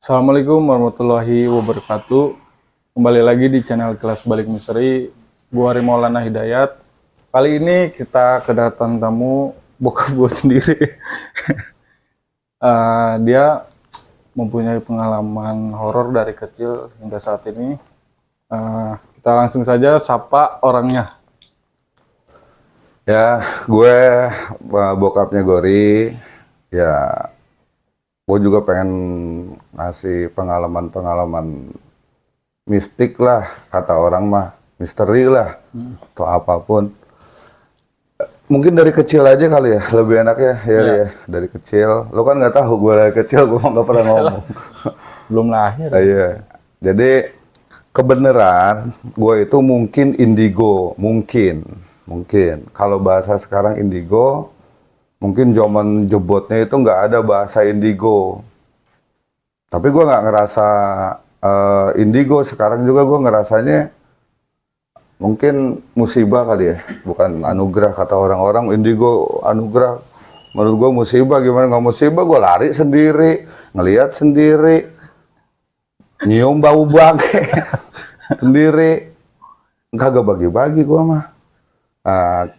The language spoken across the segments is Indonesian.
Assalamualaikum warahmatullahi wabarakatuh. Kembali lagi di channel Kelas Balik Misteri. Gua Ari Maulana Hidayat. Kali ini kita kedatangan tamu bokap gue sendiri. Dia mempunyai pengalaman horor dari kecil hingga saat ini. Kita langsung saja sapa orangnya. Ya, gue bokapnya Gori. Ya, gue juga pengen ngasih pengalaman-pengalaman mistik lah, kata orang mah, misteri lah, atau apapun. Mungkin dari kecil aja kali ya, lebih enak ya, ya. Dari kecil. Lo kan nggak tahu gue dari kecil, gue nggak pernah ngomong. Belum lahir. Iya. Jadi kebenaran gue itu mungkin indigo, mungkin. Kalau bahasa sekarang indigo, mungkin zaman jebotnya itu nggak ada bahasa indigo. Tapi gue nggak ngerasa indigo. Sekarang juga gue ngerasanya mungkin musibah kali ya, bukan anugerah. Kata orang-orang indigo anugerah, menurut gue musibah. Gimana nggak musibah? Gue lari sendiri, ngelihat sendiri, nyium bau bangke sendiri, kagak bagi-bagi gue mah.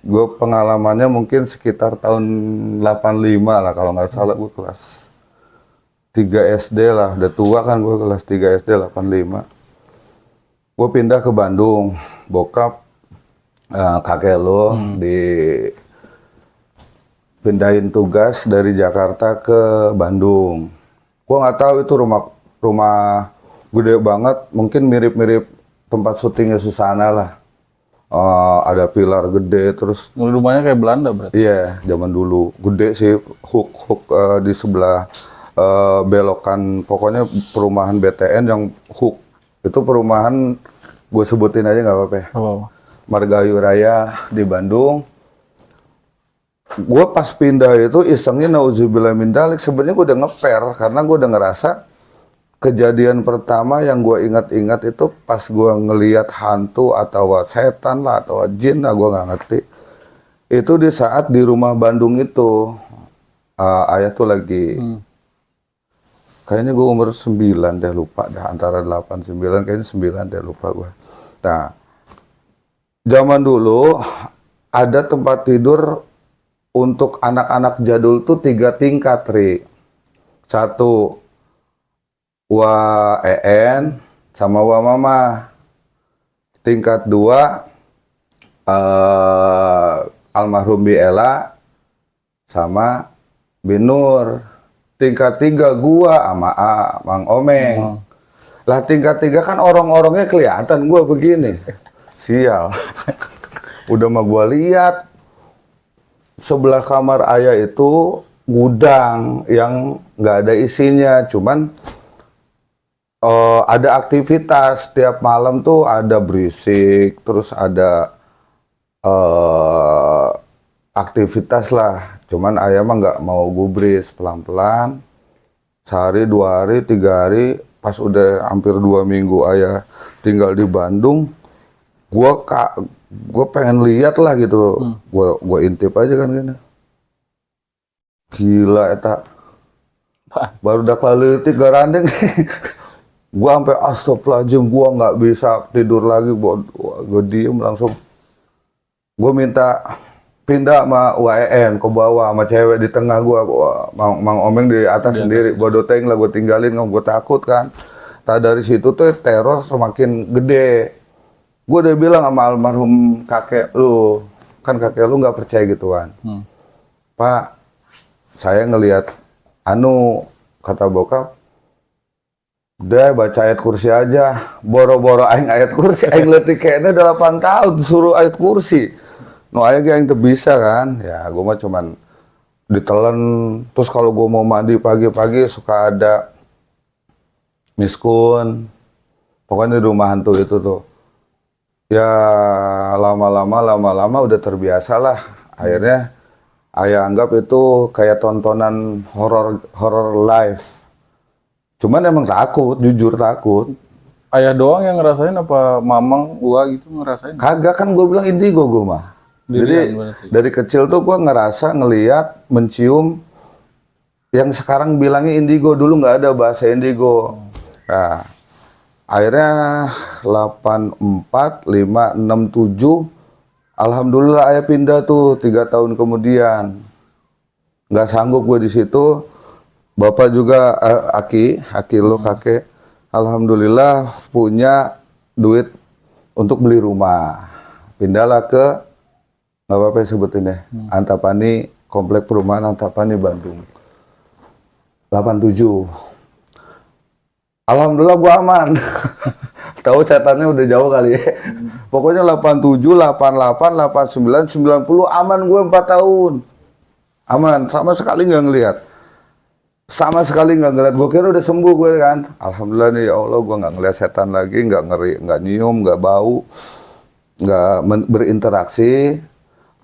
Gue pengalamannya mungkin sekitar tahun 85 lah, kalau nggak salah. Gue kelas 3 SD lah, udah tua kan gue, kelas 3 SD 85. Gue pindah ke Bandung, bokap kakek lo dipindahin tugas dari Jakarta ke Bandung. Gue nggak tahu itu rumah gede banget, mungkin mirip-mirip tempat syutingnya Susana lah. Ada pilar gede, terus Rumahnya kayak Belanda berarti. iya, zaman dulu gede sih, hook di sebelah belokan, pokoknya perumahan BTN yang hook. Itu perumahan, gue sebutin aja nggak apa-apa ya. Margahayu Raya di Bandung. Gue pas pindah itu isengnya nauzubillah min dzalik, sebenarnya gue udah ngeper karena gue udah ngerasa kejadian pertama yang gue ingat-ingat itu pas gue ngelihat hantu atau setan lah atau jin lah, gue nggak ngerti. Itu di saat di rumah Bandung itu, ayah tuh lagi, kayaknya gue umur 9 deh, lupa dah, antara 8, 9, kayaknya 9 deh, lupa gue. Nah, zaman dulu ada tempat tidur untuk anak-anak jadul tuh 3 tingkat, Ri. 1 Wa EN sama Wa Mama. Tingkat 2 almarhum Bi Ella sama Binur. Tingkat 3 gua sama Mang Omeng. Lah tingkat 3 kan orang-orangnya kelihatan gua begini. Sial. Udah mah gua lihat sebelah kamar ayah itu gudang yang nggak ada isinya, cuman ada aktivitas tiap malam tuh, ada berisik, terus ada aktivitas lah. Cuman ayah mah nggak mau gubris, pelan-pelan. Sehari, 2 hari, 3 hari, pas udah hampir 2 minggu ayah tinggal di Bandung, gua pengen lihat lah gitu. Gua intip aja kan gini. Gila eta. Baru dak leutik garandeng. Gua sampai astagfirullahaladzim, gua nggak bisa tidur lagi. Gua diem langsung. Gua minta pindah sama WN ke bawah, sama cewek di tengah gua, Mang Omeng di atas sendiri. Gua doteng lah, gua tinggalin, gua takut kan. Dari situ tuh teror semakin gede. Gua udah bilang sama almarhum kakek lu, kan kakek lu nggak percaya gituan. Pak, saya ngelihat kata bokap, udah baca ayat kursi aja, boro-boro aing ayat kursi, aing letik kayaknya 8 tahun suruh ayat kursi. No ayah yang bisa kan, ya gue mah cuman ditelan. Terus kalau gue mau mandi pagi-pagi suka ada miskun, pokoknya di rumah hantu itu tuh. Ya lama-lama udah terbiasa lah. Akhirnya ayah anggap itu kayak tontonan horor live. Cuman emang takut, jujur takut. Ayah doang yang ngerasain apa mamang gua gitu ngerasain? Kagak, kan gue bilang indigo gue mah. Jadi dari kecil tuh gue ngerasa, ngeliat, mencium yang sekarang bilangnya indigo, dulu nggak ada bahasa indigo. Nah, akhirnya 84, 5, 6, 7, alhamdulillah ayah pindah tuh 3 tahun kemudian. Nggak sanggup gue di situ. Bapak juga Aki lo kakek, alhamdulillah punya duit untuk beli rumah. Pindahlah ke, nggak apa-apa sebutin ya, Antapani, Komplek Perumahan Antapani Bandung. 87. Alhamdulillah gua aman. Tahu setannya udah jauh kali ya. Pokoknya 87, 88, 89, 90 aman gue 4 tahun. Aman, sama sekali nggak ngelihat. Sama sekali nggak ngelihat. Gue kira udah sembuh gue kan. Alhamdulillah nih ya Allah, gue nggak ngelihat setan lagi, nggak ngeri, nggak nyium, nggak bau, nggak berinteraksi.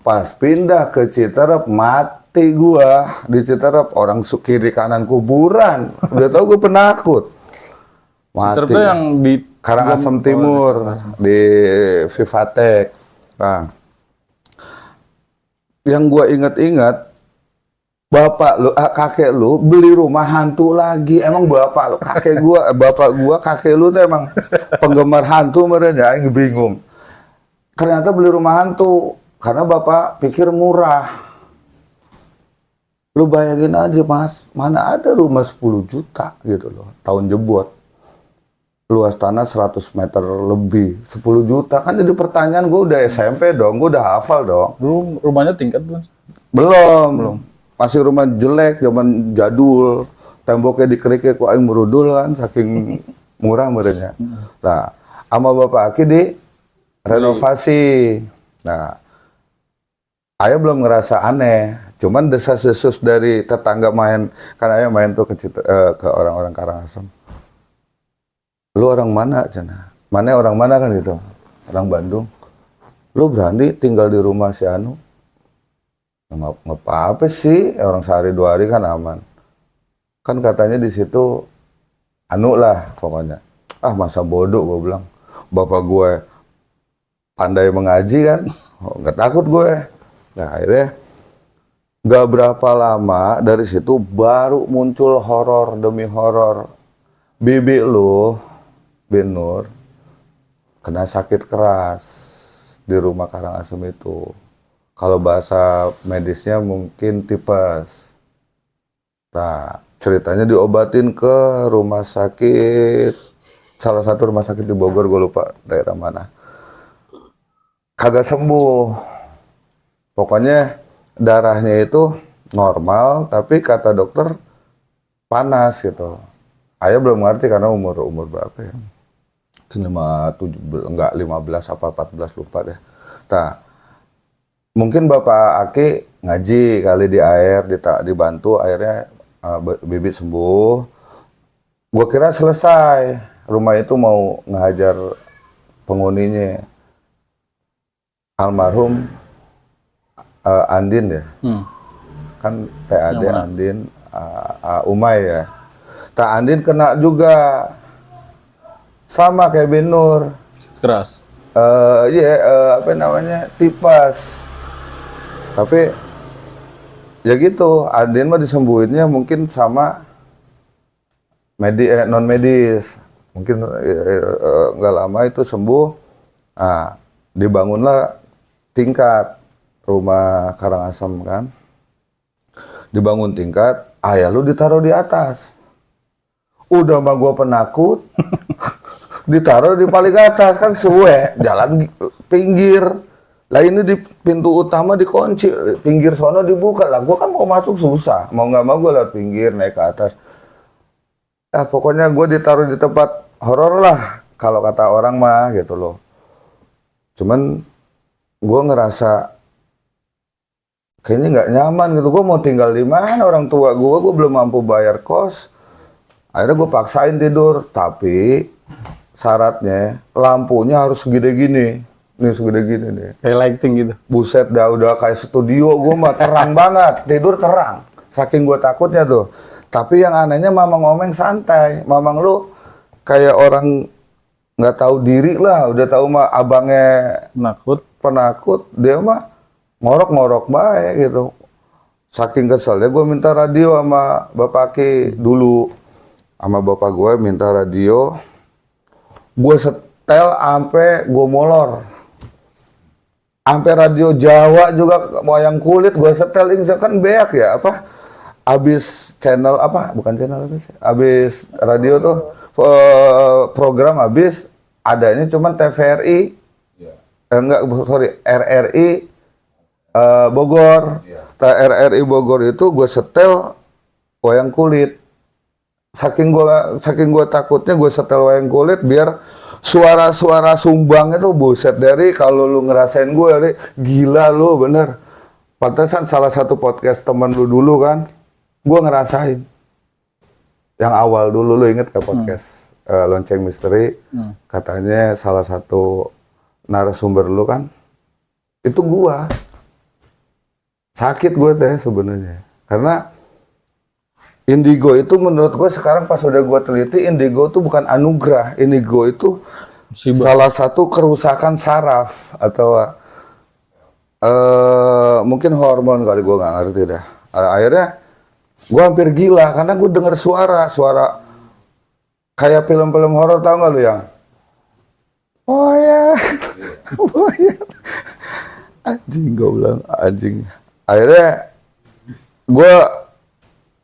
Pas pindah ke Citerep, mati gua di Citerep, orang kiri kanan kuburan. Udah tahu gue penakut. Mati. Citerep yang di Karangasem Timur di Vivatek. Nah, yang gua ingat-ingat, bapak lu, kakek lu beli rumah hantu lagi. Emang bapak lu, kakek gua, bapak gua, kakek lu tuh emang penggemar hantu mereka, yang bingung. Ternyata beli rumah hantu. Karena bapak pikir murah. Lu bayangin aja mas, mana ada rumah 10 juta gitu loh, tahun jebot. Luas tanah 100 meter lebih, 10 juta. Kan jadi pertanyaan, gue udah SMP dong, gue udah hafal dong. Dulu rumahnya tingkat belum? Belum. Masih rumah jelek, zaman jadul. Temboknya dikerikik, kok aing merudul kan, saking murah merenya. Nah, sama bapak Aki di renovasi. Nah, ayah belum ngerasa aneh, cuman desas-desus dari tetangga main, kan ayah main tuh ke orang-orang Karangasem. Lu orang mana, Cina? Mana orang mana kan gitu? Orang Bandung. Lu berani tinggal di rumah si Anu? Nggak apa-apa sih, orang sehari 2 hari kan aman. Kan katanya di situ Anu lah pokoknya. Ah masa bodoh gue bilang. Bapak gue pandai mengaji kan, nggak takut gue. Nah akhirnya nggak berapa lama dari situ baru muncul horor demi horor. Bibi lu, Binur, kena sakit keras di rumah Karangasem itu. Kalau bahasa medisnya mungkin tipes. Nah ceritanya diobatin ke rumah sakit, salah satu rumah sakit di Bogor, gue lupa daerah mana. Kagak sembuh. Pokoknya darahnya itu normal, tapi kata dokter panas gitu. Ayah belum ngerti karena umur berapa ya? 15 apa 14 lupa deh. Nah, mungkin Bapak Aki ngaji kali di air, dibantu akhirnya Bibi sembuh. Gua kira selesai, rumah itu mau ngehajar penghuninya. Almarhum Andin ya, kan TAD Andin, Umay ya. Tak Andin kena juga, sama kayak Binur. Keras. Apa namanya, tipes. Tapi ya gitu, Andin mah disembuhinnya mungkin sama non medis. Mungkin nggak lama itu sembuh. Nah, dibangunlah tingkat rumah Karangasem kan, dibangun tingkat, ayah lu ditaruh di atas. Udah mah gua penakut, ditaruh di paling atas kan suwe, jalan pinggir. Lah ini di pintu utama dikunci, pinggir sono dibuka lah. Gua kan mau masuk susah, mau nggak mau gua lewat pinggir naik ke atas. Pokoknya gua ditaruh di tempat horor lah, kalau kata orang mah gitu loh. Cuman gua ngerasa kayaknya nggak nyaman gitu. Gue mau tinggal di mana, orang tua gue belum mampu bayar kos. Akhirnya gue paksain tidur, tapi syaratnya lampunya harus segede gini. Nih segede gini nih. Kayak lighting gitu. Buset dah, udah kayak studio. Gue mah terang banget, tidur terang. Saking gue takutnya tuh. Tapi yang anehnya Mamang Omeng santai. Mamang lu kayak orang nggak tahu diri lah. Udah tahu mah abangnya penakut. Dia mah ngorok-ngorok baik gitu. Saking keselnya gue minta radio sama Bapak Ki dulu. Sama bapak gue minta radio. Gue setel sampai gue molor. Sampai radio Jawa juga wayang kulit gue setel. Ini kan beak ya apa? Abis channel apa? Bukan channel abis radio tuh program abis adanya cuman TVRI. Enggak, sorry, RRI Bogor. RRI Bogor itu gue setel wayang kulit. Saking gua takutnya gue setel wayang kulit biar suara-suara sumbang itu buset dari kalau lu ngerasain gue dari gila lu bener. Pantesan salah satu podcast temen lu dulu kan, gue ngerasain. Yang awal dulu lu inget ke podcast Lonceng Misteri, katanya salah satu narasumber lu kan, itu gua. Sakit gue teh sebenarnya, karena indigo itu menurut gue sekarang pas udah gue teliti, indigo itu bukan anugerah. Indigo itu salah satu kerusakan saraf atau mungkin hormon kali, gue nggak ngerti dah. Akhirnya gue hampir gila karena gue dengar suara kayak film-film horor, tau nggak lu yang oh ya oh ya anjing, gue bilang anjing. Akhirnya gue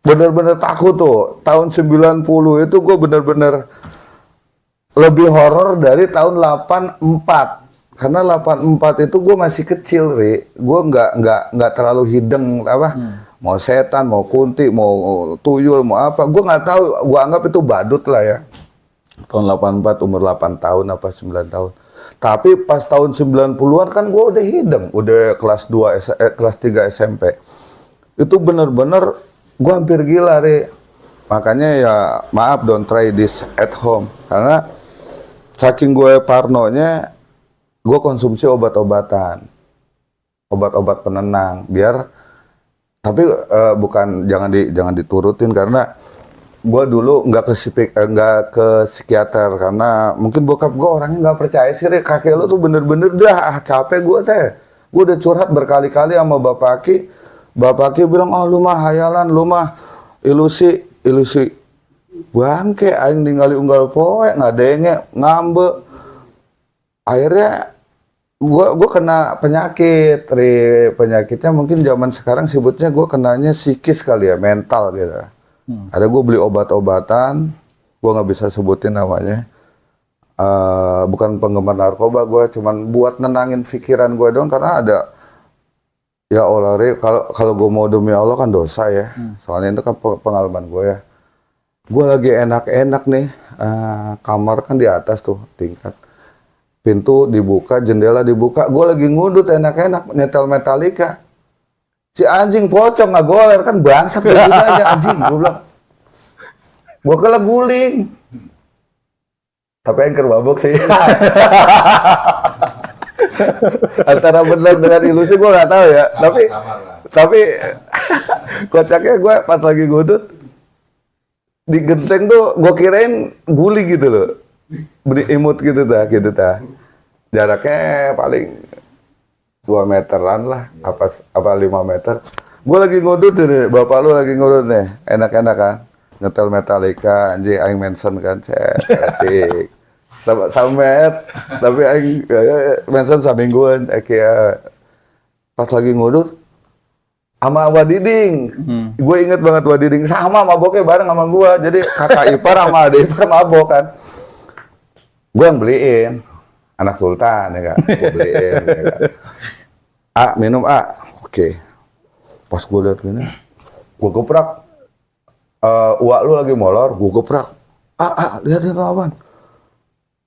bener-bener takut tuh. Tahun 90 itu gue bener-bener lebih horor dari tahun 84. Karena 84 itu gue masih kecil, Ri. Gue nggak terlalu hideng apa. Mau setan, mau kunti, mau tuyul, mau apa. Gue nggak tahu. Gue anggap itu badut lah ya. Tahun 84 umur 8 tahun apa 9 tahun. Tapi pas tahun 90-an kan gue udah hideng. Udah kelas 2, kelas 3 SMP. Itu bener-bener gue hampir gila, Ri. Makanya ya maaf, don't try this at home. Karena saking gue parnonya, gue konsumsi obat-obatan. Obat-obat penenang. Biar, tapi bukan, jangan diturutin. Karena gue dulu nggak ke psikiater. Karena mungkin bokap gue orangnya nggak percaya sih, Ri. Kakek lu tuh bener-bener dah capek gue teh. Gue udah curhat berkali-kali sama Bapak Ki. Bapak Ki bilang, oh lu mah hayalan, lu mah ilusi. Bangke, aing ningali unggal poe, ngadenge, ngambe. Akhirnya gua kena penyakit, penyakitnya mungkin zaman sekarang sebutnya gue kenanya psikis kali ya, mental gitu. Ada gue beli obat-obatan, gue nggak bisa sebutin namanya. Bukan penggemar narkoba gue, cuman buat nenangin pikiran gue dong, karena ada. Ya Allah, kalau gue mau demi Allah kan dosa ya. Soalnya itu kan pengalaman gue ya. Gue lagi enak-enak nih, kamar kan di atas tuh tingkat. Pintu dibuka, jendela dibuka. Gue lagi ngudut enak-enak, nyetel Metallica. Si anjing pocong nggak goler kan bangsat begitu aja anjing. Gue bilang, gue kela guling. Tapi yang kerbabok sih. Antara benar dengan ilusi gue nggak tahu ya, tapi kocaknya gue pas lagi ngudut di genteng tuh gue kirain guli gitu loh, beri imut gitu dah, jaraknya paling 2 meteran lah, apa 5 meter. Gue lagi ngudut nih, bapak lu lagi ngudut nih, enak-enak kan, nyetel Metallica, anjing aing mention kan, cetik. Samet, tapi aing mention samingguan kayak pas lagi ngudut sama Wadiding. Gue inget banget Wadiding sama maboknya bareng sama gue. Jadi kakak ipar sama adik ipar mabok kan. Gue yang beliin, anak sultan ya kan. Gue beliin ya kan. Minum oke. Pas gue liat gini, gue geprak. Uak lu lagi molor, gue geprak. Lihat apaan?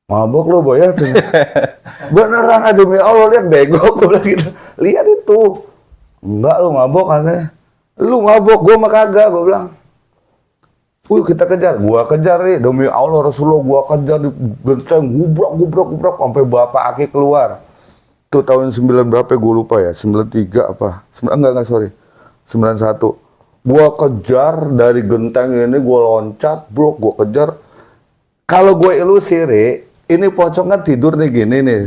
Mabok lo boy ya tuh. Beneran, demi Allah, lihat bego gue bilang gitu. Lihat itu. Enggak, lu mabok katanya. Lu mabok, gue mah kagak, gue bilang. Kita kejar. Gua kejar nih, demi Allah Rasulullah, gua kejar di genteng, gubrak sampai bapak Aki keluar. Itu tahun 9 berapa gue lupa ya, 93 apa? Enggak, sorry. 91. Gua kejar dari genteng ini, gua loncat, gua kejar. Kalau gue ilusi, ini pocong kan tidur nih gini nih.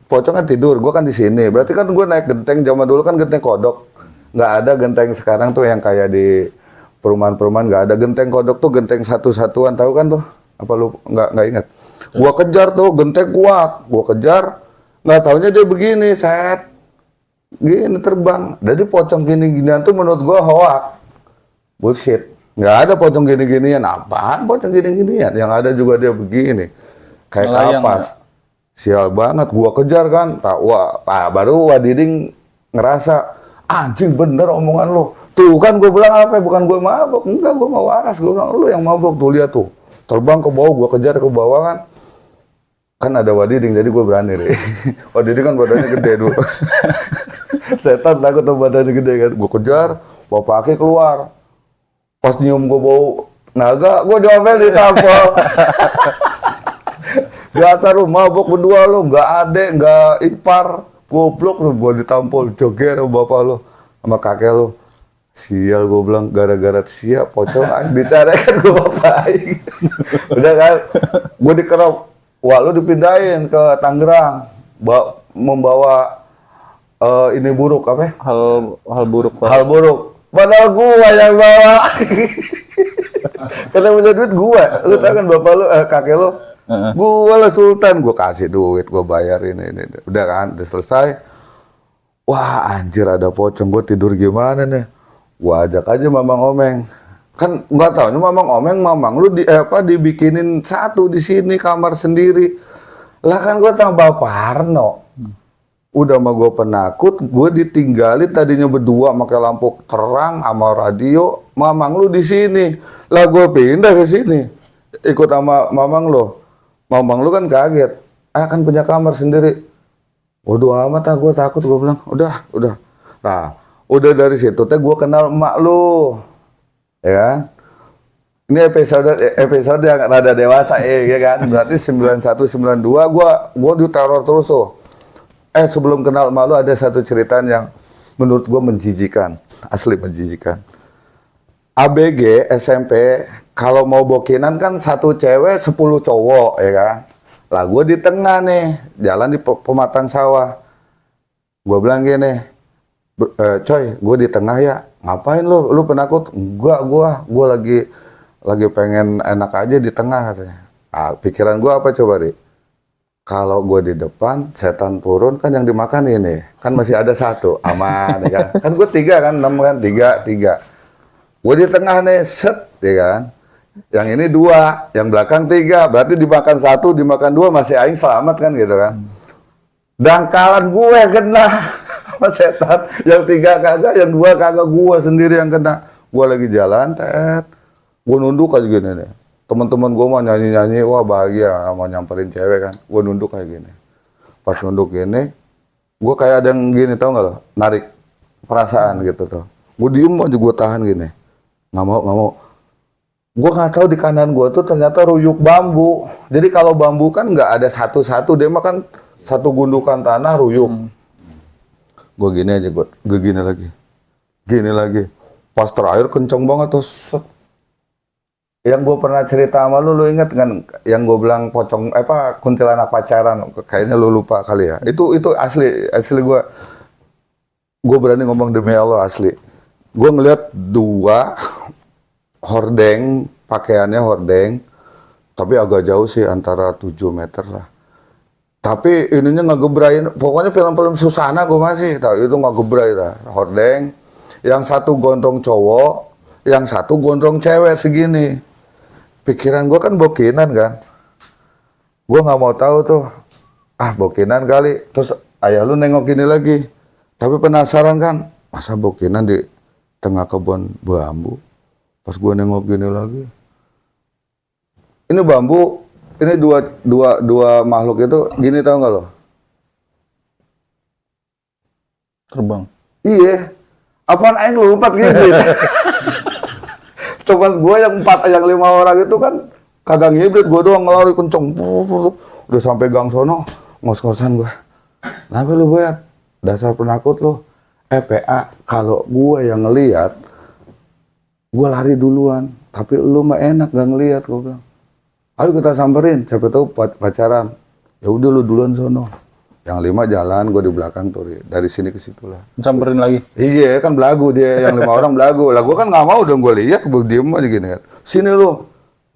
Pocong kan tidur, gue kan di sini. Berarti kan gue naik genteng, zaman dulu kan genteng kodok. nggak ada genteng sekarang tuh yang kayak di perumahan-perumahan, nggak ada genteng kodok tuh, genteng satu-satuan, tahu kan tuh? Apa lu nggak ingat? Gua kejar tuh genteng kuat, gua kejar, nggak taunya dia begini, set, gini terbang. Jadi pocong gini-ginian tuh menurut gua hoak, bullshit. Nggak ada pocong gini-ginian, apaan pocong gini-ginian? Yang ada juga dia begini, kayak Melayang, kapas. Sial banget, gua kejar kan, baru Wadiding ngerasa, anjing bener omongan lu. Tuh kan gue bilang apa, bukan gue mabok, enggak gue mau waras, gue bilang lu yang mabok, tuh lihat tuh. Terbang ke bawah, gue kejar ke bawah kan. Kan ada Wadiding, jadi gue berani deh. Wadiding kan badannya gede dulu. Setan takut sama badannya gede kan. Gue kejar, bawa Aki keluar. Pas nyium gue bau naga, gue diomel ditampol. Biasa lu mabok berdua lu, nggak adek, nggak ipar, goblok lu, gue ditampol, joger sama bapak lu, sama kakek lu. Sial, gue bilang gara-gara siap pocong dicari kan gue bapain. Udah kan, gue dikerok, wah lu dipindahin ke Tangerang, membawa ini buruk apa? Hal buruk, Pak. Hal buruk. Padahal gue yang bawa. Karena punya duit gue, lu tau kan bapak lu, kakek lu. Gue lah sultan, gue kasih duit, gue bayar ini. Udah kan, udah selesai. Wah anjir ada pocong, gue tidur gimana nih? Gue ajak aja Mamang Omeng. Kan nggak taunya Mamang Omeng, Mamang lu dibikinin satu di sini kamar sendiri. Lah kan gue tambah parno. Udah mah gue penakut, gue ditinggalin tadinya berdua pakai lampu terang sama radio. Mamang lu di sini. Lah gue pindah ke sini. Ikut sama Mamang lu. Mamang lu kan kaget. Kan punya kamar sendiri. Waduh amat gue takut, gue bilang. Udah. Nah, udah dari situ gue kenal emak lu. Ya kan? Ini episode yang rada dewasa ya kan. Berarti 91 92 gue diteror terus tuh. Sebelum kenal emak lu ada satu cerita yang menurut gue menjijikan. Asli menjijikan. ABG SMP kalau mau bokinan kan satu cewek 10 cowok ya kan. Lah gue di tengah nih, jalan di pematang sawah. Gue bilang gini, coy, gue di tengah ya. Ngapain lu penakut? Enggak, gue lagi pengen enak aja di tengah katanya. Pikiran gue apa coba, Ri? Kalau gue di depan, setan turun kan yang dimakan ini. Kan masih ada satu, aman ya kan. Kan gue 3 kan, 6 kan, 3. Gue di tengah nih, set ya kan. Yang ini 2, yang belakang 3. Berarti dimakan 1, dimakan 2 masih aing selamat kan gitu kan. Dangkalan gue kena sama setan. Yang 3 kagak, yang 2 kagak, gue sendiri yang kena. Gue lagi jalan, gue nunduk aja gini nih. Teman-teman gue mau nyanyi-nyanyi, wah bahagia mau nyamperin cewek kan. Gue nunduk kayak gini. Pas nunduk gini, gue kayak ada yang gini, tau gak lo? Narik perasaan gitu tuh. Gue diem aja, gue tahan gini. Nggak mau. Gue nggak tahu di kanan gue tuh ternyata ruyuk bambu. Jadi kalau bambu kan nggak ada satu-satu, dia mah kan satu gundukan tanah ruyuk. Gue gini aja, gue gini lagi. Pas terakhir kenceng banget tuh. Yang gue pernah cerita sama lu inget kan? Yang gue bilang pocong, kuntilanak pacaran. Kayaknya lu lupa kali ya. Itu asli gue berani ngomong demi Allah asli. Gue ngeliat 2 hordeng, pakaiannya hordeng, tapi agak jauh sih, antara 7 meter lah. Tapi ininya ngegebrain, pokoknya film-film Susana gue masih tahu itu ngegebrai lah, hordeng. Yang satu gondrong cowok, yang satu gondrong cewek segini. Pikiran gue kan bokinan kan. Gue nggak mau tahu tuh, bokinan kali. Terus ayah lu nengok gini lagi. Tapi penasaran kan, masa bokinan di tengah kebun bambu. Pas gue nengok gini lagi, ini bambu, ini dua makhluk itu gini, tau nggak lo? Terbang. Iya, apaan aing lompat gini? Cuman gue yang 4, yang 5 orang itu kan kagak ngibrit, gue doang ngelari kenceng, udah sampai gang sono, ngos-ngosan gue. Kenapa lu Boyat? Dasar penakut lu. PA, kalau gue yang ngelihat, gue lari duluan, tapi lu mah enak gak ngelihat, gue bilang. Ayo kita samperin, siapa tahu pacaran. Ya udah lu duluan sono. Yang 5 jalan, gue di belakang tuh, dari sini ke situ lah. Samperin lagi. Iya kan belagu dia, yang 5 orang belagu. Lah gue kan nggak mau dong, gue lihat, gue diem aja gini kan. Sini lu.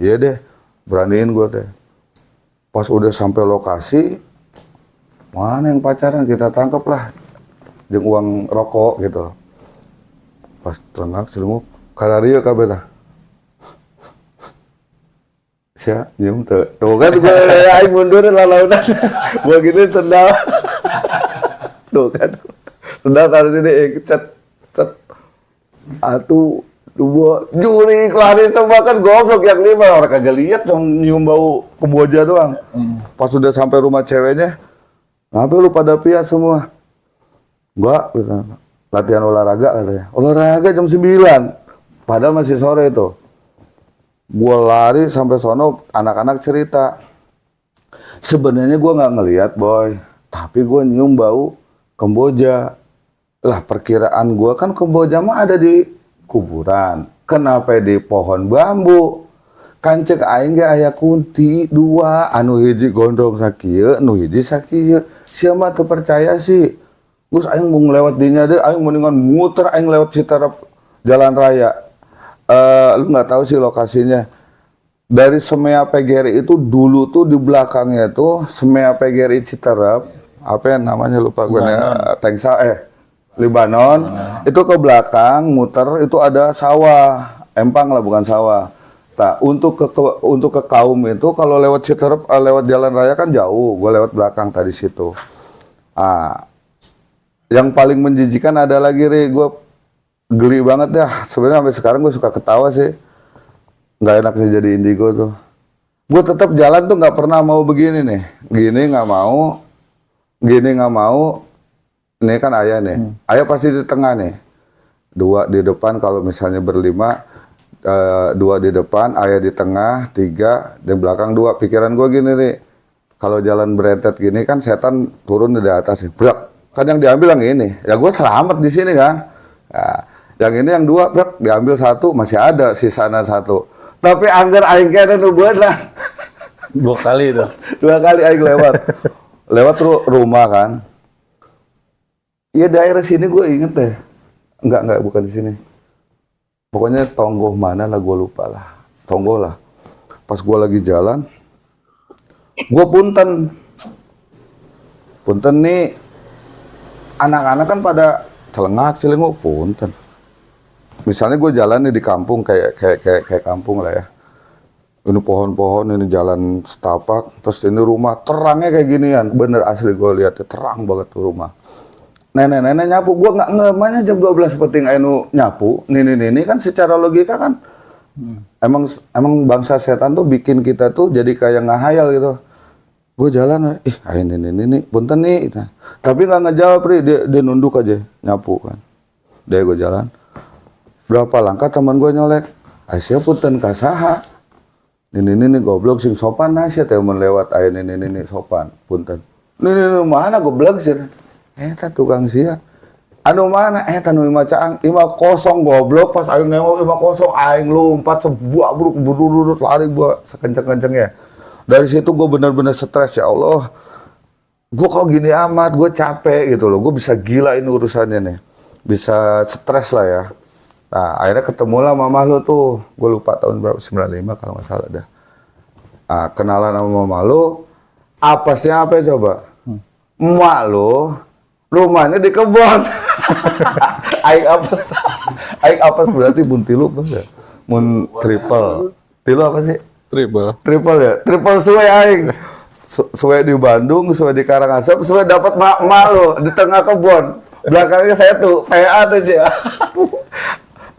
Iya deh, beraniin gue teh. Pas udah sampai lokasi, mana yang pacaran kita tangkap lah. Jeung uang rokok gitu. Pas terengak, celunguk, kararia kabeh tah. Sia, nyium tuh. Tuh kan gue aing mundur lalaunan. Gue gini sendal. Tuh kan. Sendal taruh sini, cet. 1, 2, juri kelari semua kan goblok yang 5. Orang kagak lihat dong nyium bau Kamboja doang. Pas udah sampai rumah ceweknya, kenapa lu pada piat semua? Enggak, latihan olahraga katanya. Olahraga jam 9. Padahal masih sore itu. Gua lari sampai sono, anak-anak cerita. Sebenarnya gua nggak ngelihat boy, tapi gua nyium bau Kamboja. Lah perkiraan gua kan Kamboja mah ada di kuburan. Kenapa di pohon bambu? Kancek aing ge aya kunti 2, anu hiji gondrong sakieu, anu hiji sakieu. Sia mah teu percaya sih. Gus aing mau lewat dinya deh, aing mendingan muter aing lewat Citarap jalan raya. Lu nggak tahu sih lokasinya. Dari Semea PGRI itu dulu tuh di belakangnya tuh Semea PGRI Citarap, apa yang namanya lupa gue ya, Libanon. Itu ke belakang muter itu ada sawah, empang lah bukan sawah. Nah, untuk ke Kaum itu kalau lewat Citarap lewat jalan raya kan jauh, gue lewat belakang tadi situ. Yang paling menjijikan ada lagi gue geli banget dah. Sebenarnya sampai sekarang gue suka ketawa sih. Nggak enak sih jadi indigo tuh. Gue tetap jalan tuh nggak pernah mau begini nih. Gini nggak mau. Gini nggak mau. Ini kan ayah nih. Ayah pasti di tengah nih. 2 di depan kalau misalnya berlima. 2 di depan. Ayah di tengah. 3 di belakang 2. Pikiran gue gini nih. Kalau jalan berentet gini kan setan turun dari atas. Brak. Kan yang diambil yang ini. Ya gue selamat di sini kan. Nah, yang ini yang 2 brak diambil 1 masih ada sisana 1. Tapi anggar aing kene nu beunang. 2 kali itu. 2 kali aing lewat rumah kan. Iya daerah sini gue inget deh. Enggak bukan di sini. Pokoknya Tonggoh mana lah gue lupa lah. Tonggoh lah. Pas gue lagi jalan, gue punten nih anak-anak kan pada celenguk punten. Misalnya gue jalan nih di kampung kayak kampung lah ya. Ini pohon-pohon, ini jalan setapak, terus ini rumah terangnya kayak ginian. Bener asli gue lihatnya terang banget tuh rumah. Nenek-nenek nyapu, gue nggak ngemanya jam 12 penting anu nyapu. Ini kan secara logika kan emang bangsa setan tuh bikin kita tuh jadi kayak ngahayal gitu. Gue jalan, ini, punten nih. Tapi nggak ngejawab, dia nunduk aja nyapu kan. Dia gue jalan. Berapa langkah teman gue nyolek, Aisyah punten kasaha. Ini goblok sing sopan nasi teh mun lewat aya ini sopan punten. Ini mana goblok sih? Eta tukang sia. Anu mana? Eta nu imah caang, imah kosong goblok pas aing nengok imah kosong aing lompat sebuah buruk lari gua sekenceng-kencengnya. Dari situ gue benar-benar stres ya Allah. Gue kok gini amat, gue capek gitu loh. Gue bisa gila ini urusannya nih. Bisa stres lah ya. Nah, akhirnya ketemulah mama lu tuh. Gue lupa tahun berapa, 95 kalau nggak salah dah. Nah, kenalan sama mama lu. Apasnya apa coba? Emak lu, rumahnya di kebun. Aing apes berarti buntilu apa ya? Mun triple. Tilu apa sih? Triple ya? Triple suwe aing. Suwe di Bandung, suwe di Karangasem, suwe dapat emak lu di tengah kebun. Belakangnya saya tuh PA tuh sih.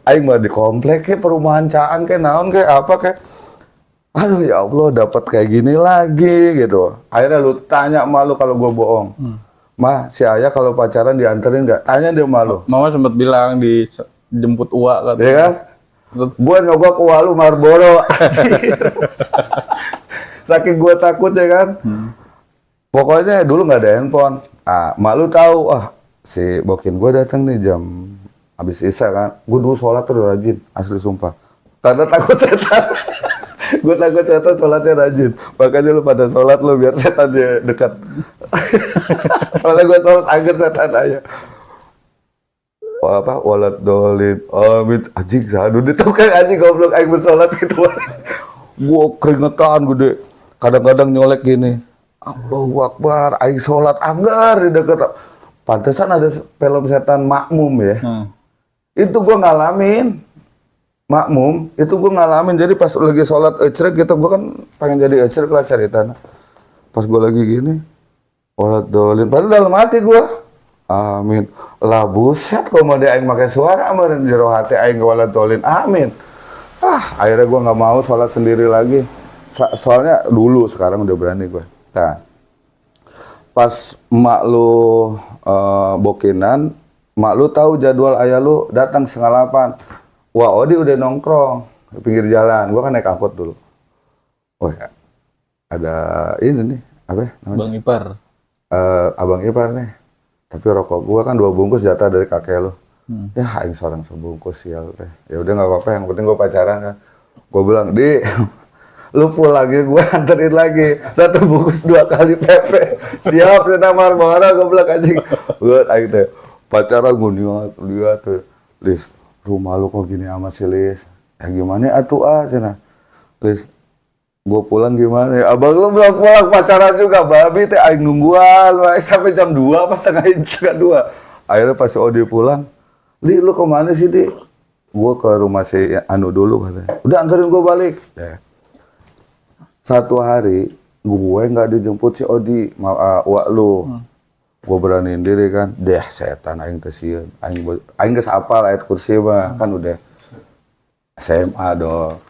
Aing mah di komplek ke perumahan Caang ke naon ke apa ke. Aduh ya Allah dapat kayak gini lagi gitu. Akhirnya lu tanya malu kalau gua bohong. Ma, si Ayah kalau pacaran dianterin nggak? Tanya dia malu. Mama sempat bilang dijemput Uwa katanya. Iya kan? Gua nyogok Uwa lu Marlboro. Saking gua takut ya kan. Pokoknya dulu nggak ada handphone. Malu tahu, si bokin gua datang nih jam habis isya kan. Gua dulu sholat tuh udah rajin, asli sumpah. Karena takut setan. Gue takut setan sholatnya rajin. Makanya lu pada sholat lu biar setan dia dekat. Soalnya gue sholat agar setan aja. Apa walat dolin amin anjing sadu itu kan anjing goblok aing bersolat gitu. Gua keringetan gede. Kadang-kadang nyolek gini. Allahu Akbar, aing sholat anggar di dekat. Pantesan ada film setan Makmum ya. Itu gua ngalamin. Makmum, itu gua ngalamin. Jadi pas lagi sholat ecrek gitu, gua kan pengen jadi ecrek lah ceritanya. Pas gua lagi gini, walat dolin. Padahal dalam hati gua amin. Lah buset kok mau dia aing make suara meureun jero hati aing walat dolin. Amin. Akhirnya gua nggak mau sholat sendiri lagi. Soalnya dulu, sekarang udah berani gua. Nah, pas emak lu bokinan, emak lu tahu jadwal ayah lu datang 7:30. Wah, Odi udah nongkrong di pinggir jalan. Gua kan naik angkot dulu. Oh ya, ada ini nih, apa ya namanya? Bang Ipar. Abang Ipar nih. Tapi rokok gua kan 2 bungkus jatah dari kakek lu. Ya aing seorang sebungkus sial teh. Ya udah nggak apa-apa, yang penting gua pacaran kan. Gua bilang, "Di, lu full lagi, gua anterin lagi. 1 bungkus 2 kali pepe." Siap, kita marah-marah gua bilang anjing. Gua aing teh pacaran gua lihat tuh. Lis, rumah lu kok gini amat sih, Lis? Ya gimana atuh cenah. Lis, gua pulang gimana ya? Abang lu belum pulang pacaran juga, babi teh aing nungguan sampai jam 2 pas setengah 2. Akhirnya pas si Odi pulang, "Li, lu kemana sih, Di?" Gua ke rumah si Anu dulu katanya. Udah anterin gua balik. Ya. Satu hari gue nggak dijemput si Odi, wak lu. Gue beraniin diri kan, deh setan aing teh sieun. Aing geus apal ayat kursi mah, kan udah SMA dong.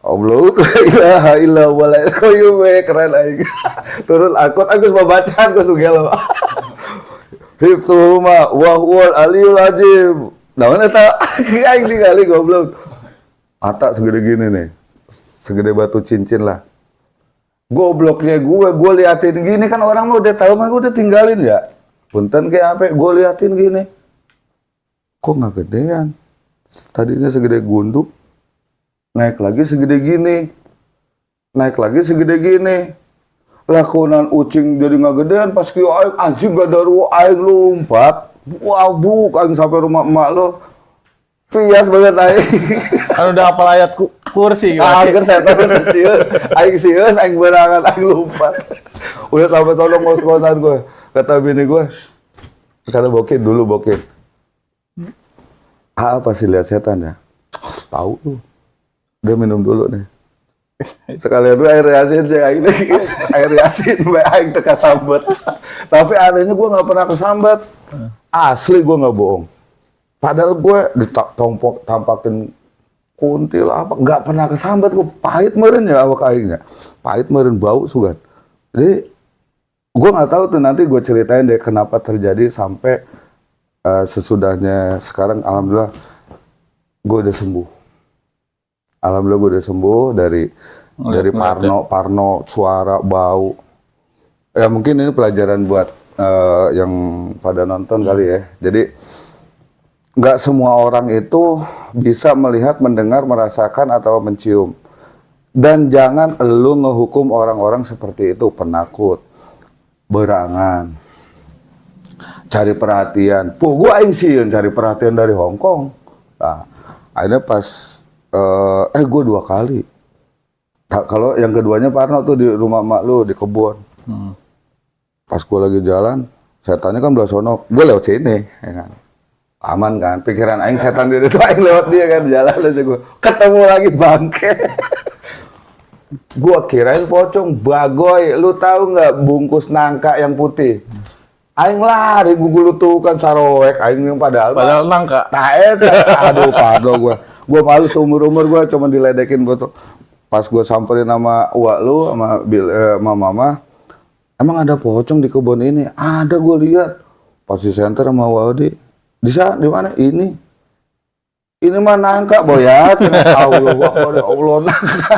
Allah, la ilaha illallah, la ilaha keren aing. Turun akut, aku mau bacaan gue sugel. Hifzuma wa huwal aliyul azim. Naon eta? Aing ningali goblok. Mata segede gini nih. Segede batu cincin lah. Gobloknya gue liatin gini kan orang mah udah tahu mah gue udah tinggalin ya. Punten kayak apa? Gue liatin gini. Kok nggak gedean? Tadinya segede gunduk. Naik lagi segede gini. Naik lagi segede gini. Lakonan ucing jadi nggak gedean. Pas kio aing anjing gak daru aing lompat. Wah buk aing sampai rumah emak lo. Pias banget aing. Kan udah hafal ayat kursi gitu. Akhir setan udah sieun aing berangan aing lompat. Udah sampai sono ngos-ngosan gue. Kata bini gue. Kata Bokin dulu Bokin. Apa sih lihat setan ya? Tahu lu. Udah minum dulu nih. Sekalian dulu air yasin sih air yasin bae aing teu kasambet. Tapi anehnya gue nggak pernah kesambet. Asli gue nggak bohong. Padahal gue tampakin kuntil apa nggak pernah kesambet. Gue pahit meureun ya awak aingnya. Pahit meureun bau sugan. Jadi gue nggak tahu tuh, nanti gue ceritain deh kenapa terjadi sampai sesudahnya. Sekarang alhamdulillah gue udah sembuh. Alhamdulillah gue udah sembuh dari parno, suara, bau. Ya mungkin ini pelajaran buat yang pada nonton kali ya. Jadi nggak semua orang itu bisa melihat, mendengar, merasakan atau mencium. Dan jangan lu ngehukum orang-orang seperti itu, penakut, berangan, cari perhatian. Gue aing sieun cari perhatian dari Hong Kong. Nah, akhirnya pas gue 2 kali. Kalau yang keduanya Parno tuh di rumah mak lu di kebun. Pas gue lagi jalan, setannya kan belah sono, gue lewat sini, ya kan. Aman kan? Pikiran aing setan dia itu aing lewat dia kan, jalan aja gue. Ketemu lagi bangke. Gue kirain pocong, bagoy. Lu tahu nggak bungkus nangka yang putih? Aing lari, gue lutukan sarowek, aing yang padahal nangka. Aduh, Parno gue. Gue malu seumur-umur gue cuma diledekin foto. Pas gue samperin sama uak lu sama mama, emang ada pocong di kebun ini? Ada, gue lihat. Pas di center sama Wadi. Di mana? Ini mah nangka boyat. Allah nangka.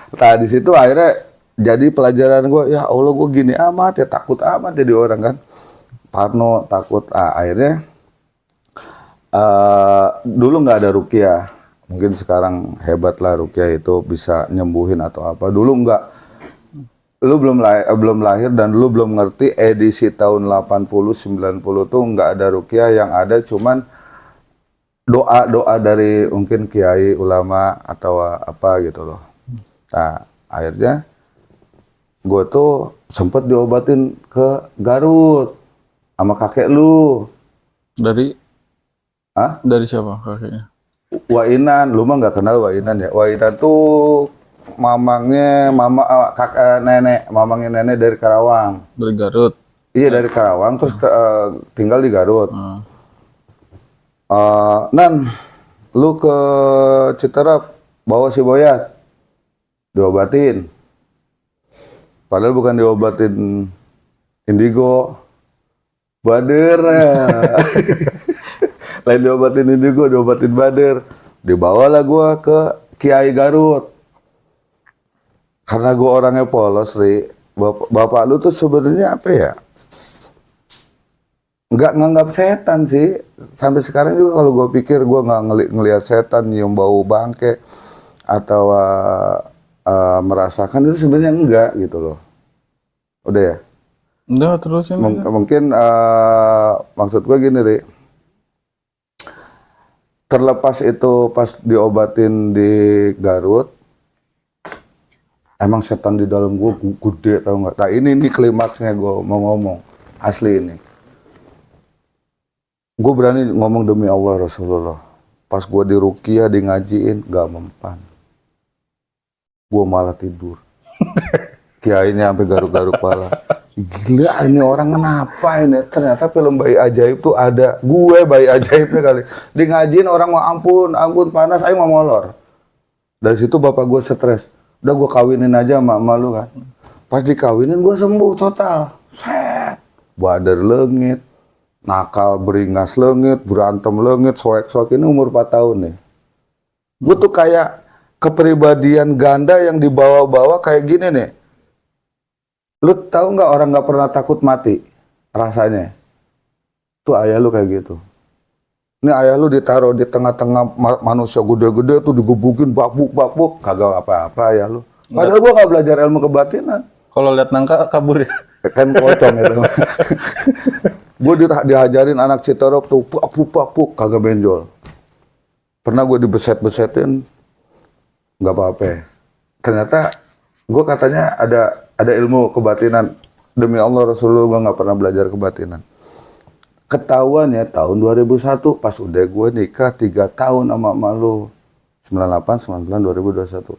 Nah di situ akhirnya jadi pelajaran gue. Ya Allah, gue gini amat ya, takut amat jadi orang kan. Parno takut. Akhirnya dulu nggak ada ruqyah. Mungkin sekarang hebat lah ruqyah itu bisa nyembuhin atau apa. Dulu enggak. Lu belum lahir dan lu belum ngerti edisi tahun 80 90 tuh enggak ada ruqyah, yang ada cuman doa-doa dari mungkin kiai ulama atau apa gitu loh. Nah, akhirnya gue tuh sempet diobatin ke Garut sama kakek lu. Dari Hah? dari siapa kakeknya? Wainan, lu mah nggak kenal Wainan ya? Wainan tuh mamangnya mamangnya nenek dari Karawang. Dari Garut. Iya dari Karawang, terus tinggal di Garut. Hmm. Nan, lu ke Citerap bawa si Boyat, diobatin. Padahal bukan diobatin indigo, bader. Lain diobatin indigo, diobatin bader. Dibawalah gua ke Kiai Garut. Karena gua orangnya polos, Ri. Bapak lu tuh sebenarnya apa ya? Nggak nganggap setan sih. Sampai sekarang juga kalau gue pikir gue nggak ngelihat setan nyium bau bangke atau merasakan, itu sebenarnya enggak gitu loh. Udah ya? Udah terusin. Mungkin maksud gue gini, Ri. Terlepas itu pas diobatin di Garut, emang setan di dalam gue gede tau nggak? Nah ini klimaksnya gue mau ngomong asli ini. Gue berani ngomong demi Allah Rasulullah. Pas gue di ruqyah, di ngajiin, gak mempan. Gue malah tidur. Kiainya sampai garuk-garuk kepala. Gila ini orang kenapa ini? Ternyata film bayi ajaib tuh ada. Gue bayi ajaibnya kali. Di ngajiin orang mau ampun panas, ayo mau molor. Dari situ bapak gue stres. Udah gue kawinin aja sama emak lu kan. Pas dikawinin gue sembuh total. Set. Badar lengit. Nakal, beringas lengit, berantem lengit, soek-soek. Ini umur 4 tahun nih. Gue tuh kayak kepribadian ganda yang dibawa-bawa kayak gini nih. Lu tahu nggak orang nggak pernah takut mati rasanya? Tuh ayah lu kayak gitu. Ini ayah lu ditaruh di tengah-tengah manusia gede-gede tuh digebukin bakbuk, kagak apa-apa ayah lu. Padahal gua nggak belajar ilmu kebatinan. Kalau lihat nangka kabur ya. Kan pocong itu. Gue dihajarin anak Citorok tuh puk kagak benjol. Pernah gue dibeset-besetin nggak apa-apa. Ternyata gue katanya ada ilmu kebatinan. Demi Allah Rasulullah gue nggak pernah belajar kebatinan. Ketahuannya tahun 2001 pas udah gue nikah 3 tahun sama emak lu. 98, 99, 2021.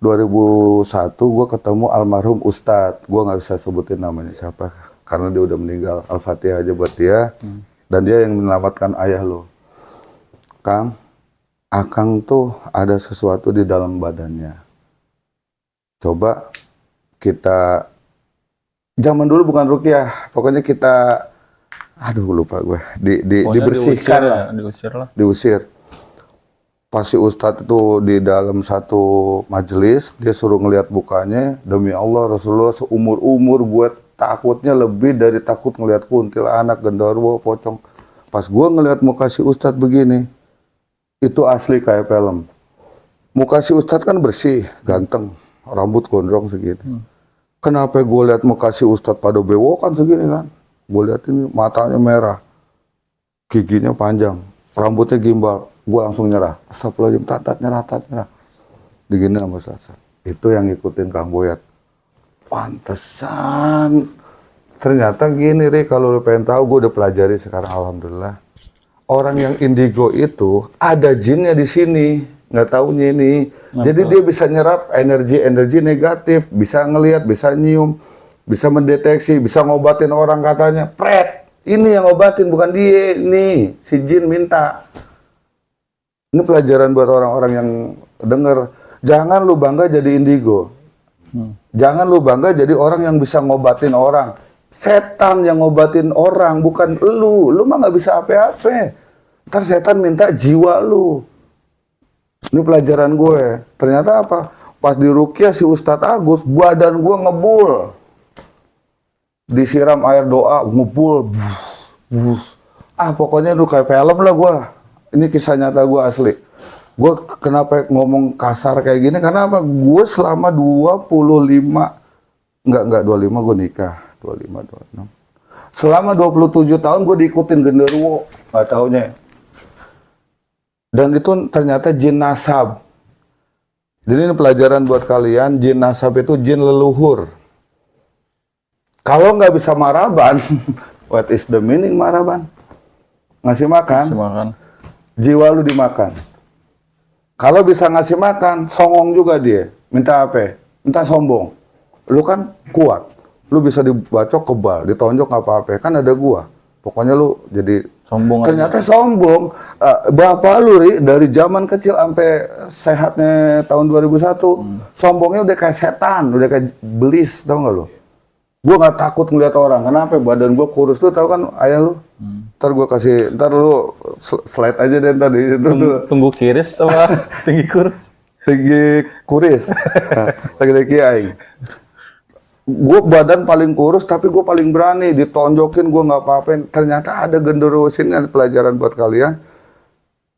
2001 gue ketemu almarhum Ustadz. Gue nggak bisa sebutin namanya siapa karena dia udah meninggal. Al-Fatihah aja buat dia. Dan dia yang menyelamatkan ayah lo. Kang, Akang tuh ada sesuatu di dalam badannya. Coba kita, zaman dulu bukan ruqyah, pokoknya kita, aduh lupa gue, dibersihkan lah. Diusir lah. Diusir. Pas si Ustadz itu di dalam satu majelis, dia suruh ngelihat mukanya, demi Allah Rasulullah seumur-umur gue takutnya lebih dari takut ngelihat kuntilanak, genderuwo, pocong. Pas gue ngelihat muka si Ustadz begini, itu asli kayak film. Muka si Ustadz kan bersih, ganteng, rambut gondrong segini. Kenapa gue lihat muka si Ustadz pada bewokan segini kan? Gue lihat ini matanya merah, giginya panjang, rambutnya gimbal. Gue langsung nyerah. Astagfirullahaladzim, tat nyerah. Digini sama Ustadz. Itu yang ngikutin Kang Boyat. Pantesan. Ternyata gini, Ri, kalau lu pengen tahu, gue udah pelajari sekarang, alhamdulillah. Orang yang indigo itu ada jinnya di sini, nggak taunya ini. Jadi dia bisa nyerap energi negatif, bisa ngelihat, bisa nyium, bisa mendeteksi, bisa ngobatin orang katanya. Pret, ini yang ngobatin bukan dia, nih si jin minta. Ini pelajaran buat orang-orang yang denger. Jangan lu bangga jadi indigo. Jangan lu bangga jadi orang yang bisa ngobatin orang. Setan yang ngobatin orang, bukan lu. Lu mah nggak bisa apa-apa. Ntar setan minta jiwa lu. Ini pelajaran gue. Ternyata apa? Pas di ruqyah si Ustadz Agus, badan gue ngebul. Disiram air doa, ngebul. Pokoknya lu kayak film lah gue. Ini kisah nyata gue asli. Gue kenapa ngomong kasar kayak gini? Karena apa? Gue selama 25, enggak 25 gue nikah, 25, 26. Selama 27 tahun gue diikutin genderuwo, nggak taunya. Dan itu ternyata jin nasab. Jadi ini pelajaran buat kalian, jin nasab itu jin leluhur. Kalau nggak bisa maraban, what is the meaning maraban? Ngasih makan, Makan. jiwa lu dimakan. Kalau bisa ngasih makan, songong juga dia. Minta apa? Minta sombong. Lu kan kuat. Lu bisa dibacok kebal, ditonjok nggak apa-apa. Kan ada gua. Pokoknya lu jadi Sombong ternyata aja. sombong. Bapak lu Ri, dari zaman kecil sampai sehatnya tahun 2001, sombongnya udah kayak setan, udah kayak belis, tau nggak lu? Gua nggak takut ngeliat orang. Kenapa? Badan gua kurus. Lu tahu kan ayah lu? Ntar lu slide aja deh ntar di situ tuh. Tunggu kiris sama tinggi kurus. Tinggi kuris. Lagi-lagi aing. Gue badan paling kurus tapi gue paling berani ditonjokin, gue nggak apa-apain. Ternyata ada genderuwo sini, ada pelajaran buat kalian.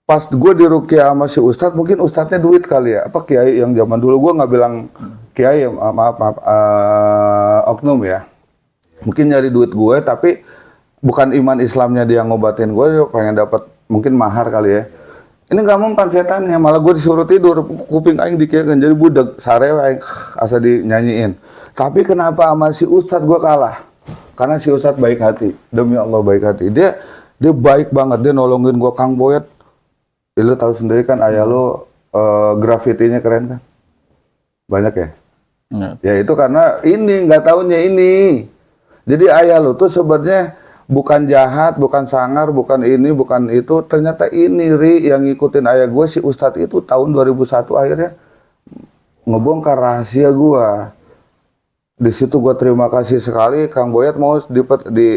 Pas gue diruqyah sama si ustadz, mungkin ustadznya duit kali ya, apa kiai yang zaman dulu, gue nggak bilang kiai, maaf, oknum ya. Mungkin nyari duit gue, tapi bukan iman Islamnya dia ngobatin gue, pengen dapat mungkin mahar kali ya. Ini nggak mempan setannya, malah gue disuruh tidur, kuping aing dikekan jadi budak, sare aing asa dinyanyiin. Tapi kenapa sama si ustadz gue kalah? Karena si ustadz baik hati, demi Allah baik hati. Dia baik banget, dia nolongin gue. Kang Boyet, lu tahu sendiri kan ayah lu grafitinya keren kan? Banyak ya? Ya itu karena ini, nggak taunya ini. Jadi ayah lu tuh sebenarnya bukan jahat, bukan sangar, bukan ini, bukan itu. Ternyata ini Ri yang ngikutin ayah gue, si ustadz itu tahun 2001 akhirnya ngebongkar rahasia gue. Di situ gue terima kasih sekali. Kang Boyet mau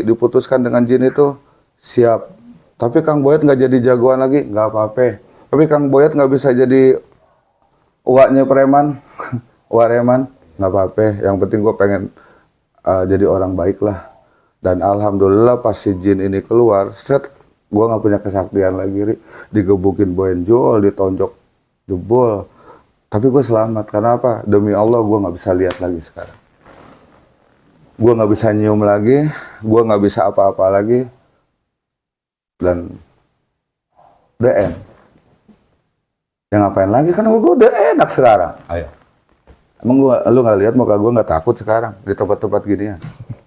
diputuskan dengan jin itu, siap. Tapi Kang Boyet nggak jadi jagoan lagi, nggak apa-apa. Tapi Kang Boyet nggak bisa jadi uaknya preman, uak reman, nggak apa-apa. Yang penting gue pengen jadi orang baik lah. Dan alhamdulillah pas si jin ini keluar, set, gue nggak punya kesaktian lagi, Ri. Digebukin benjol, ditonjok jebol. Tapi gue selamat. Karena apa? Demi Allah gue nggak bisa lihat lagi sekarang. Gue nggak bisa nyium lagi, gue nggak bisa apa-apa lagi, dan the end. Ya ngapain lagi? Kan gue udah enak sekarang. Ayo. Emang lu nggak lihat muka gue nggak takut sekarang di tempat-tempat ginian?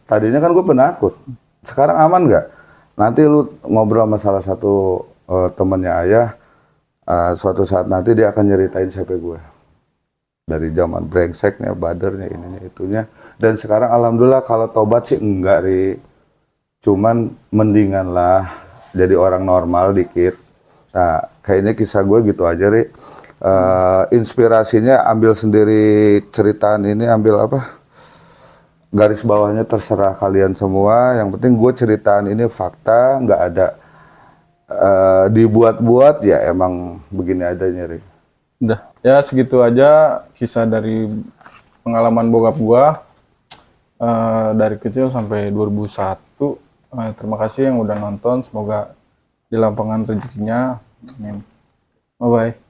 Tadinya kan gue penakut. Sekarang aman nggak? Nanti lu ngobrol sama salah satu temannya ayah, suatu saat nanti dia akan nyeritain siapa gue. Dari zaman brengseknya, badernya, ininya, itunya. Dan sekarang alhamdulillah kalau tobat sih enggak, Ri. Cuman mendingan lah jadi orang normal dikit. Nah, kayaknya kisah gue gitu aja, Ri. Inspirasinya ambil sendiri ceritaan ini, ambil apa? Garis bawahnya terserah kalian semua. Yang penting gue ceritaan ini fakta, nggak ada dibuat-buat, ya emang begini adanya, Ri. Udah, ya segitu aja kisah dari pengalaman bokap gua. Dari kecil sampai 2001. Terima kasih yang udah nonton, semoga dilapangkan rezekinya. Amin. Bye bye.